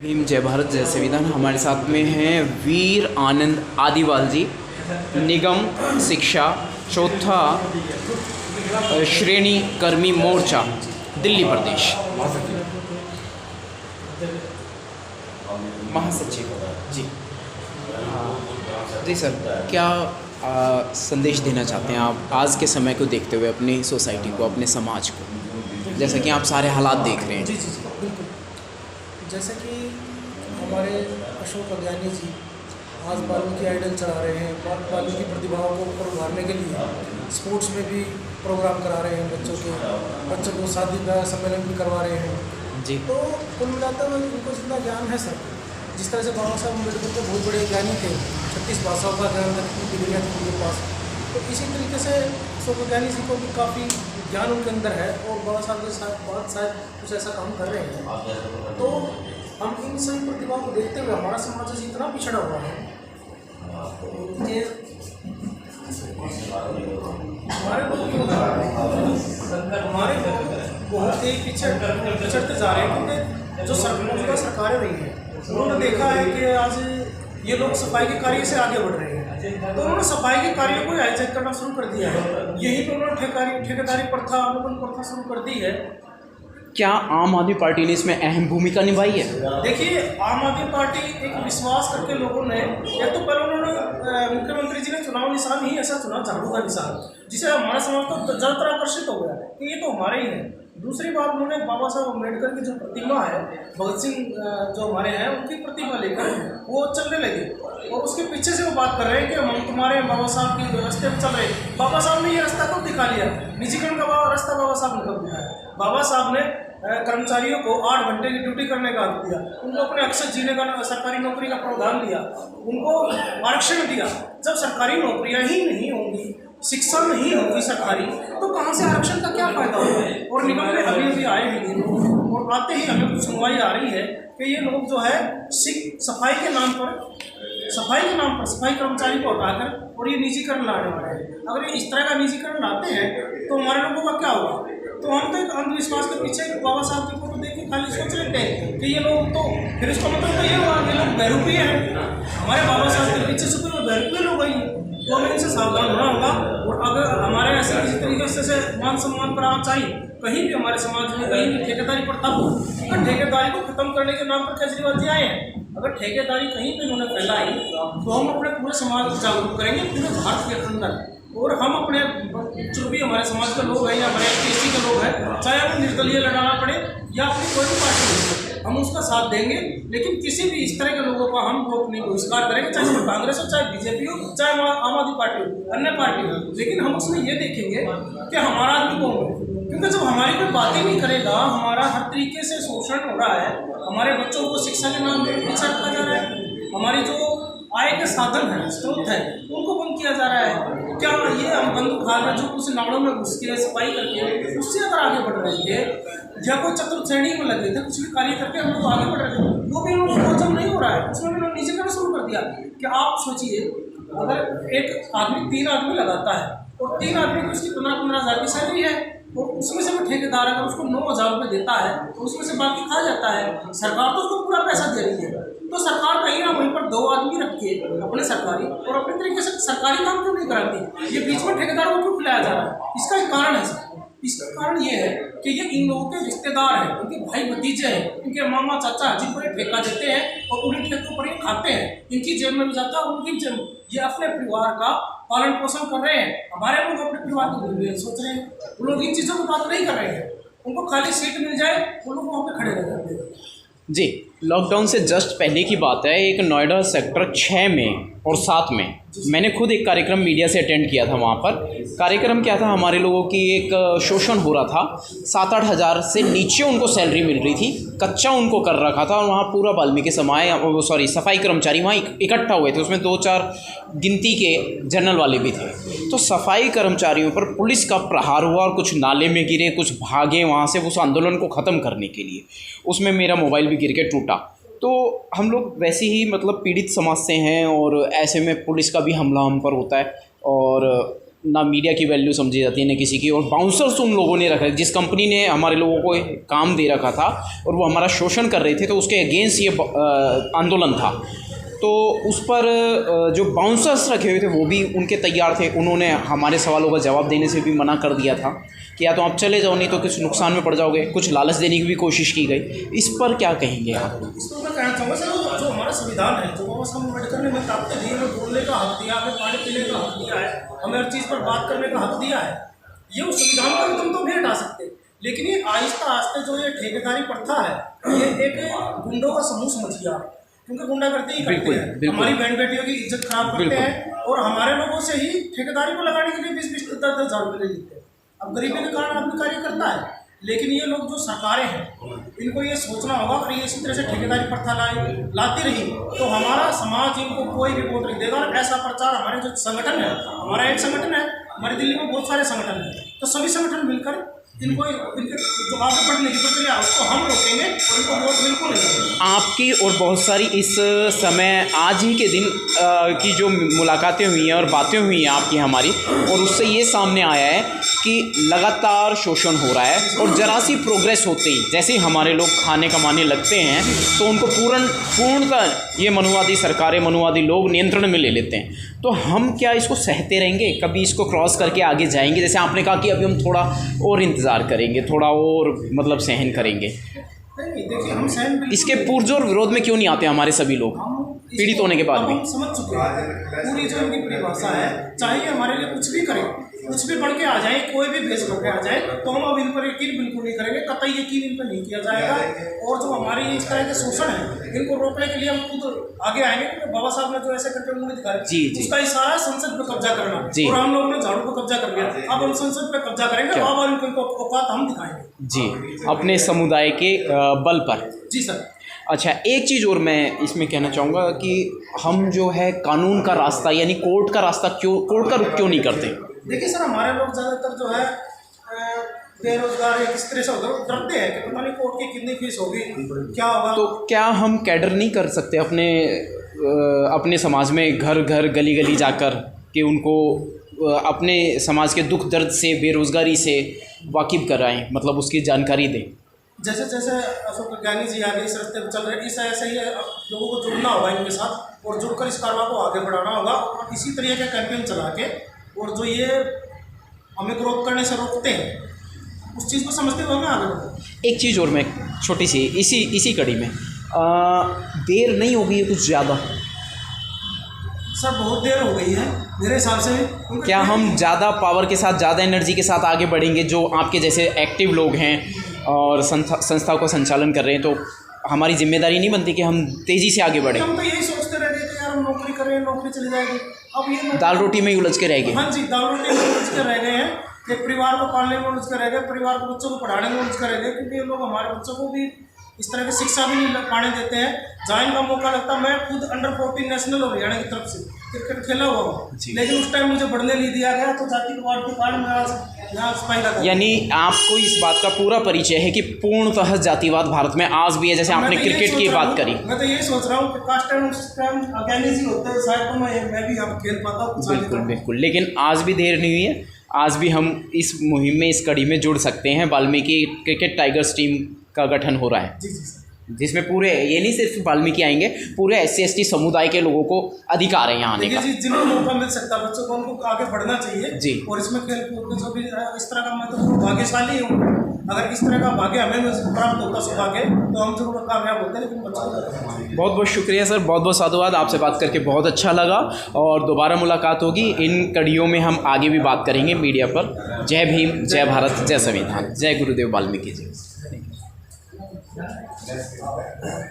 भीम जय भारत जय संविधान। हमारे साथ में हैं वीर आनंद आदिवाल जी, निगम शिक्षा चौथा श्रेणी कर्मी मोर्चा दिल्ली प्रदेश महासचिव जी। जी सर, क्या संदेश देना चाहते हैं आप आज के समय को देखते हुए अपनी सोसाइटी को, अपने समाज को, जैसा कि आप सारे हालात देख रहे हैं? जी जी जी बिल्कुल। जैसे कि हमारे अशोक अज्ञानी जी आज वाल्मीकि आइडल चला रहे हैं, वाल्मीकि प्रतिभाओं को ऊपर उभारने के लिए स्पोर्ट्स में भी प्रोग्राम करा रहे हैं, बच्चों को शादी ब्याह सम्मेलन भी करवा रहे हैं जी। तो कुल मिलाते हुए उनको जितना ज्ञान है सर, जिस तरह से बाबा साहब अम्बेडकर को बहुत बड़े ज्ञानी थे, 36 भाषाओं का ज्ञान था, कितनी डिग्रियाँ थी उनके पास, तो इसी तरीके से अशोक अज्ञानी जी को भी काफ़ी ज्ञान उनके अंदर है और बाबा साहब के साथ बहुत शायद कुछ ऐसा काम कर रहे हैं। तो हम इन सभी प्रतिभाओं को देखते हुए हमारा समाज आज इतना पिछड़ा हुआ है कि हमारे लोग बहुत ही पिछड़ते जा रहे हैं, क्योंकि जो मौजूदा सरकारें रही है उन्होंने देखा है कि आज ये लोग सफाई के कार्य से आगे बढ़ रहे हैं, तो उन्होंने सफाई के कार्यों को हाईजैक करना शुरू कर दिया है। यहीं पर उन्होंने ठेकेदारी प्रथा, अनुबंध प्रथा शुरू कर दी है। क्या आम आदमी पार्टी ने इसमें अहम भूमिका निभाई है? देखिए, आम आदमी पार्टी एक विश्वास करके लोगों ने, या तो पहले उन्होंने मुख्यमंत्री जी ने चुनाव निशान ही ऐसा चुना, झाड़ू का निशान, जिसे हमारे समाज को ज़्यादातर आकर्षित हो गया कि ये तो हमारे ही हैं। दूसरी बात, उन्होंने बाबा साहब अम्बेडकर की जो प्रतिमा है, भगत सिंह जो हमारे हैं उनकी प्रतिमा लेकर वो चलने लगे और उसके पीछे से वो बात कर रहे हैं कि हम तुम्हारे बाबा साहब के रास्ते पर चल रहे हैं। बाबा साहब ने ये रास्ता कब दिखा लिया? निजीकरण का रास्ता बाबा साहब ने कब दिखाया? बाबा साहब ने कर्मचारियों को 8 घंटे की ड्यूटी करने का हक दिया, उनको अपने अक्सर जीने का सरकारी नौकरी का प्रावधान दिया, उनको आरक्षण दिया। जब सरकारी नौकरियां ही नहीं होंगी, शिक्षा नहीं होगी सरकारी, तो कहाँ से आरक्षण का क्या फायदा होगा? और निगम में अभी आए हैं ये लोग, और आते ही हमें कुछ सुनवाई आ रही है कि ये लोग जो है सफाई के नाम पर सफाई कर्मचारी को हटाकर और ये निजीकरण लाने वाले हैं। अगर ये इस तरह का निजीकरण लाते हैं तो हमारे लोगों का क्या होगा? तो हम तो एक अंधविश्वास के पीछे बाबा साहब की फोटो देख के खाली सोच लेते हैं कि ये लोग, तो फिर इसका मतलब तो ये हुआ ये लोग बहरूपी हैं। हमारे बाबा साहब के पीछे से कोई बहरूपी लोग ही, तो हमें इनसे सावधान होना होगा। और अगर हमारे ऐसे किसी तरीके से मान सम्मान पर आना चाहिए कहीं भी हमारे समाज में, कहीं भी ठेकेदारी पर तब, अगर ठेकेदारी को खत्म करने के नाम पर केजरीवाल जी आए हैं, अगर ठेकेदारी कहीं पर उन्होंने फैलाई तो हम अपने पूरे समाज को जागरूक करेंगे, पूरे भारत के अंदर। और हम अपने जो भी हमारे समाज के लोग हैं या हमारे एसटी के लोग हैं, चाहे हमें निर्दलीय लड़ाना पड़े या अपनी कोई भी पार्टी हो, हम उसका साथ देंगे। लेकिन किसी भी इस तरह के लोगों का हम वोट नहीं बहिष्कार करेंगे, चाहे वो कांग्रेस हो, चाहे बीजेपी हो, चाहे आम आदमी पार्टी हो, अन्य पार्टी हो। लेकिन हम उसमें ये देखेंगे कि हमारा आदमी कौन है, क्योंकि जब हमारी कोई बातें नहीं करेगा, हमारा हर तरीके से शोषण हो रहा है, हमारे बच्चों को शिक्षा के नाम पर पीछा रखा जा रहा है, हमारी जो आय के साधन है, स्रोत है, उनको बंद किया जा रहा है। क्या ये हम बंदूक खा रहे जो कुछ नाड़ों में घुस के सफाई करके उससे अगर आगे बढ़ रहे थे, या कोई चतुर्थ श्रेणी में लगे थे, कुछ भी कार्य करके हम लोग आगे बढ़ रहे थे, वो भी हम लोग भोजन नहीं हो रहा है, उसमें भी लोग नीचे करना शुरू कर दिया। कि आप सोचिए, अगर एक आदमी 3 आदमी लगाता है और 3 आदमी को उसकी 15-15 हज़ार की सैलरी है, और उसमें से भी ठेकेदार अगर उसको 9,000 रुपये देता है तो उसमें से बाकी खा जाता है, सरकार तो उसको पूरा पैसा दे रही है। तो सरकार कहीं ना वहीं पर 2 आदमी रख के अपने सरकारी और अपने तरीके से सरकारी काम क्यों नहीं कराती? ये बीच में ठेकेदारों को क्यों खिलाया जा रहा है? इसका एक कारण है सर। इसका कारण ये है कि ये इन लोगों के रिश्तेदार हैं, उनके भाई भतीजे हैं, इनके मामा चाचा जिनको ये ठेका देते हैं और उन्हीं ठेकों पर ये खाते हैं, इनकी जेब में भी जाता है, उनकी जेब, ये अपने परिवार का पालन पोषण कर रहे हैं। हमारे लोग अपने परिवार को सोच रहे हैं, वो लोग इन चीज़ों की बात नहीं कर रहे हैं। उनको खाली सीट मिल जाए, वो लोग वहाँ पर खड़े रह जाते हैं। जी, लॉकडाउन से जस्ट पहले की बात है, एक नोएडा सेक्टर 6 में और 7 में मैंने खुद एक कार्यक्रम मीडिया से अटेंड किया था। वहाँ पर कार्यक्रम क्या था, हमारे लोगों की एक शोषण हो रहा था, 7-8 हज़ार से नीचे उनको सैलरी मिल रही थी, कच्चा उनको कर रखा था, और वहाँ पूरा वाल्मीकि समाज सफाई कर्मचारी वहाँ इकट्ठा हुए थे, उसमें 2-4 गिनती के जनरल वाले भी थे। तो सफाई कर्मचारियों पर पुलिस का प्रहार हुआ और कुछ नाले में गिरे, कुछ भागे वहाँ से उस आंदोलन को ख़त्म करने के लिए। उसमें मेरा मोबाइल भी गिर के टूटा। तो हम लोग वैसे ही मतलब पीड़ित समाज से हैं, और ऐसे में पुलिस का भी हमला हम पर होता है, और ना मीडिया की वैल्यू समझी जाती है, ना किसी की। और बाउंसर्स उन लोगों ने रखा, जिस कंपनी ने हमारे लोगों को काम दे रखा था और वो हमारा शोषण कर रहे थे, तो उसके अगेंस्ट ये आंदोलन था। तो उस पर जो बाउंसर्स रखे हुए थे वो भी उनके तैयार थे। उन्होंने हमारे सवालों का जवाब देने से भी मना कर दिया था कि या तो आप चले जाओ, नहीं तो कुछ नुकसान में पड़ जाओगे। कुछ लालच देने की भी कोशिश की गई। इस पर क्या कहेंगे आप? इस पर मैं कहना चाहूँगा सर, जो हमारा संविधान है, जो बाबा साहब अम्बेडकर ने हमें ताकत दी, हमें बोलने का हक दिया, हमें पानी पीने का हक दिया है, हमें हर चीज़ पर बात करने का हक दिया है, ये उस संविधान को तुम तो नहीं हटा सकते। लेकिन ये आहिस्ता आहिस्ता जो ये ठेकेदारी प्रथा है, ये एक गुंडों का समूह समझ गया, क्योंकि गुंडागर्दी ही करते हैं, हमारी बहन बेटियों की इज्जत खराब करते हैं और हमारे लोगों से ही ठेकेदारी को लगाने के लिए 20-20, 10-10 हज़ार रुपये ले लेते हैं। अब गरीबी के कारण आदमी कार्य करता है, लेकिन ये लोग जो सरकारें हैं, इनको ये सोचना होगा, अगर ये इसी तरह से ठेकेदारी प्रथा लाती रही तो हमारा समाज इनको कोई भी वोट नहीं देगा। और ऐसा प्रचार हमारे जो संगठन है, हमारा एक संगठन है, हमारी दिल्ली में बहुत सारे संगठन हैं, तो सभी संगठन मिलकर इनको इनके जो आगे बढ़ने की प्रक्रिया है उसको हम रोकेंगे और इनको वोट बिल्कुल नहीं देंगे। आपकी और बहुत सारी इस समय आज ही के दिन की जो मुलाकातें हुई हैं और बातें हुई हैं आपकी हमारी, और उससे ये सामने आया है कि लगातार शोषण हो रहा है और जरा सी प्रोग्रेस होते ही जैसे ही हमारे लोग खाने कमाने लगते हैं तो उनको पूर्णतः ये मनुवादी सरकारें, मनुवादी लोग नियंत्रण में ले लेते हैं। तो हम क्या इसको सहते रहेंगे? कभी इसको क्रॉस करके आगे जाएंगे? जैसे आपने कहा कि अभी हम थोड़ा और इंतज़ार करेंगे, थोड़ा और मतलब सहन करेंगे। नहीं, देखिए हम सहन इसके पुरजोर विरोध में क्यों नहीं आते हमारे सभी लोग पीड़ित होने के बाद भी? हम समझ चुके हैं पूरी जो इनकी परिभाषा है, चाहे हमारे लिए कुछ भी करें, कुछ भी बढ़ के आ जाए, कोई भी भेज बढ़ के आ जाए, तो हम अब इन पर यकीन बिल्कुल नहीं करेंगे, कतई यकीन इन पर नहीं किया जाएगा। और जो हमारी इस तरह के शोषण है, इनको रोकने के लिए हम खुद आगे आएंगे, क्योंकि बाबा साहब ने जो ऐसे करके उन्होंने दिखाया, उसका इशारा संसद पे कब्जा करना, और हम लोगों ने झाड़ू पे कब्जा कर लिया, अब हम संसद पे कब्जा करेंगे, अब इनको औकात हम दिखाएंगे जी, अपने समुदाय के बल पर। जी सर। अच्छा, एक चीज़ और मैं इसमें कहना चाहूँगा कि हम जो है कानून का रास्ता यानी कोर्ट का रास्ता कोर्ट का रुख क्यों नहीं करते? देखिए सर, हमारे लोग ज़्यादातर जो है बेरोजगार या किस तरह से होगा, डरते हैं कि पता नहीं कोर्ट की कितनी फीस होगी, क्या होगा। तो क्या हम कैडर नहीं कर सकते अपने समाज में, घर घर गली गली जाकर कि उनको अपने समाज के दुख दर्द से, बेरोजगारी से वाकिफ़ कराएं, मतलब उसकी जानकारी दें? जैसे जैसे अशोक ज्ञानी जी आगे इस रास्ते पर चल रहे हैं, इस ऐसे ही लोगों को जुड़ना होगा इनके साथ और जुड़कर इस कारवा को आगे बढ़ाना होगा, और इसी तरीके का कैंपेन चला के, और जो ये हमें ग्रोथ करने से रोकते हैं उस चीज़ को समझते हुए हमें आगे बढ़ना। एक चीज़ और मैं छोटी सी इसी कड़ी में, देर नहीं होगी कुछ ज़्यादा? सर बहुत देर हो गई है मेरे हिसाब से। क्या हम ज़्यादा पावर के साथ, ज़्यादा एनर्जी के साथ आगे बढ़ेंगे, जो आपके जैसे एक्टिव लोग हैं और संस्थाओं का संचालन कर रहे हैं, तो हमारी जिम्मेदारी नहीं बनती कि हम तेज़ी से आगे बढ़ें? हम तो यही सोचते रह गए कि यार हम नौकरी कर रहे हैं, नौकरी चली जाएगी, अब ये दाल रोटी में ही उलझ के रह गए। हाँ जी, दाल रोटी में उलझ के रह गए हैं, एक परिवार को पालने में उलझ के रह गए, परिवार को बच्चों को पढ़ाने में उलझ के रह गए, क्योंकि ये लोग हमारे बच्चों को भी इस तरह की शिक्षा भी नहीं पाने देते हैं। जहाँ इनका मौका लगता है, मैं खुद अंडर 14 नेशनल और हरियाणा की तरफ से क्रिकेट खेला हुआ हूँ, लेकिन उस टाइम मुझे बढ़ने नहीं दिया गया, तो जातिवाद के कारण मैं आज यहाँ सिपाही लगा। यानी आपको इस बात का पूरा परिचय है कि पूर्णतः जातिवाद भारत में आज भी है, जैसे आपने क्रिकेट की बात करी। मैं तो यही सोच रहा हूँ कि कास्ट टाइम अज्ञानी जी होते हैं शायद, तो मैं भी अब खेल पाता हूँ। बिल्कुल बिल्कुल, लेकिन आज भी देर नहीं हुई है, आज भी हम इस मुहिम में, इस कड़ी में जुड़ सकते हैं। वाल्मीकि क्रिकेट टाइगर्स टीम का गठन हो रहा है, जिसमें पूरे, ये नहीं सिर्फ वाल्मीकि आएंगे, पूरे SC/ST समुदाय के लोगों को अधिकार है यहाँ आने का। जिन्हें मौका मिल सकता है बच्चों को, उनको आगे बढ़ना चाहिए जी। और इसमें खेल कूद में जो भी इस तरह का, मैं तो भाग्यशाली हूँ, अगर इस तरह का भाग्य हमें प्राप्त होता सौभाग्य, तो हम जरूर कामयाब होते हैं। लेकिन बच्चों बहुत बहुत शुक्रिया सर, बहुत बहुत साधुवाद, आपसे बात करके बहुत अच्छा लगा, और दोबारा मुलाकात होगी। इन कड़ियों में हम आगे भी बात करेंगे मीडिया पर। जय भीम, जय भारत, जय संविधान, जय गुरुदेव वाल्मीकि जी।